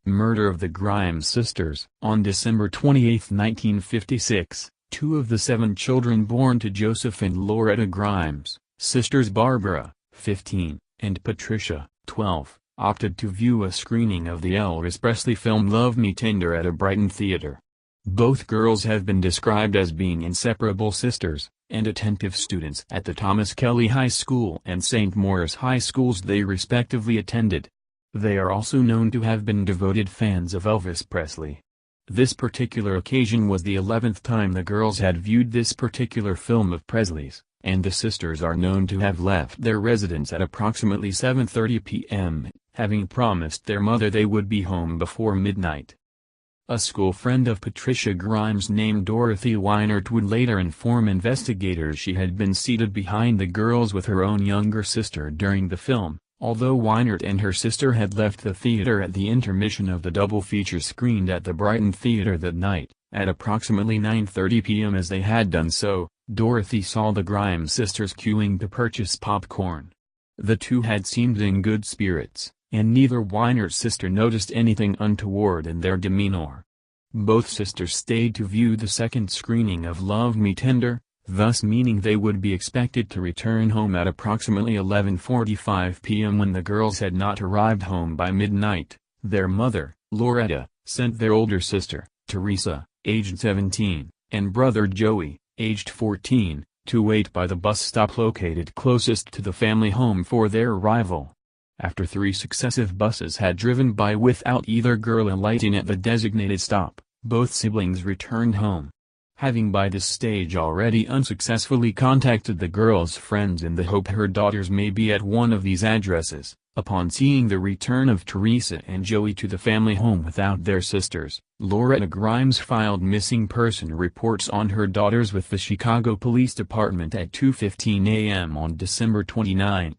Murder of the Grimes sisters. On December 28, 1956, two of the 7 children born to Joseph and Loretta Grimes, sisters Barbara, 15, and Patricia, 12, opted to view a screening of the Elvis Presley film Love Me Tender at a Brighton theater. Both girls have been described as being inseparable sisters, and attentive students at the Thomas Kelly High School and St. Maurice High Schools they respectively attended. They are also known to have been devoted fans of Elvis Presley. This particular occasion was the 11th time the girls had viewed this particular film of Presley's, and the sisters are known to have left their residence at approximately 7:30 p.m., having promised their mother they would be home before midnight. A school friend of Patricia Grimes named Dorothy Weinert would later inform investigators she had been seated behind the girls with her own younger sister during the film, although Weinert and her sister had left the theater at the intermission of the double feature screened at the Brighton Theater that night. At approximately 9:30 p.m. as they had done so, Dorothy saw the Grimes sisters queuing to purchase popcorn. The two had seemed in good spirits, and neither Weinert's sister noticed anything untoward in their demeanor. Both sisters stayed to view the second screening of Love Me Tender, thus meaning they would be expected to return home at approximately 11:45 p.m. When the girls had not arrived home by midnight, their mother, Loretta, sent their older sister, Teresa, aged 17, and brother Joey, aged 14, to wait by the bus stop located closest to the family home for their arrival. After 3 successive buses had driven by without either girl alighting at the designated stop, both siblings returned home. Having by this stage already unsuccessfully contacted the girl's friends in the hope her daughters may be at one of these addresses, upon seeing the return of Teresa and Joey to the family home without their sisters, Loretta Grimes filed missing person reports on her daughters with the Chicago Police Department at 2:15 a.m. on December 29.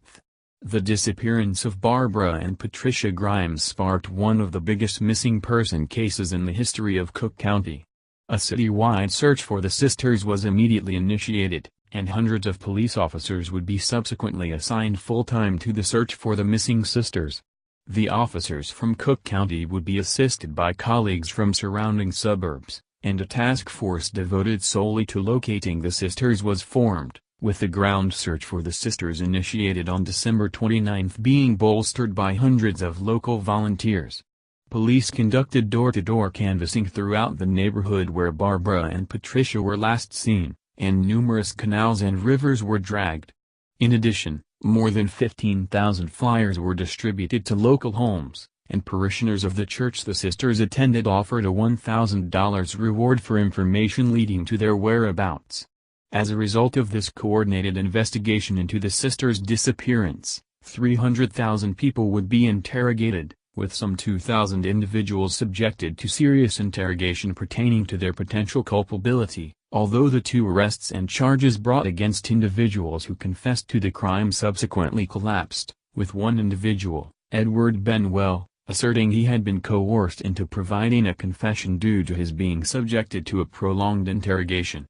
The disappearance of Barbara and Patricia Grimes sparked one of the biggest missing person cases in the history of Cook County. A citywide search for the sisters was immediately initiated, and hundreds of police officers would be subsequently assigned full-time to the search for the missing sisters. The officers from Cook County would be assisted by colleagues from surrounding suburbs, and a task force devoted solely to locating the sisters was formed, with the ground search for the sisters initiated on December 29 being bolstered by hundreds of local volunteers. Police conducted door-to-door canvassing throughout the neighborhood where Barbara and Patricia were last seen, and numerous canals and rivers were dragged. In addition, more than 15,000 flyers were distributed to local homes, and parishioners of the church the sisters attended offered a $1,000 reward for information leading to their whereabouts. As a result of this coordinated investigation into the sisters' disappearance, 300,000 people would be interrogated, with some 2,000 individuals subjected to serious interrogation pertaining to their potential culpability, although the 2 arrests and charges brought against individuals who confessed to the crime subsequently collapsed, with one individual, Edward Benwell, asserting he had been coerced into providing a confession due to his being subjected to a prolonged interrogation.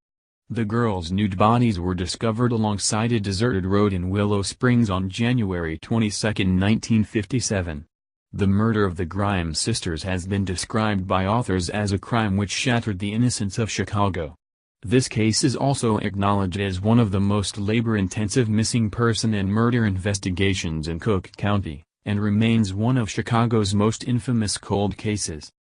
The girls' nude bodies were discovered alongside a deserted road in Willow Springs on January 22, 1957. The murder of the Grimes sisters has been described by authors as a crime which shattered the innocence of Chicago. This case is also acknowledged as one of the most labor-intensive missing person and murder investigations in Cook County, and remains one of Chicago's most infamous cold cases.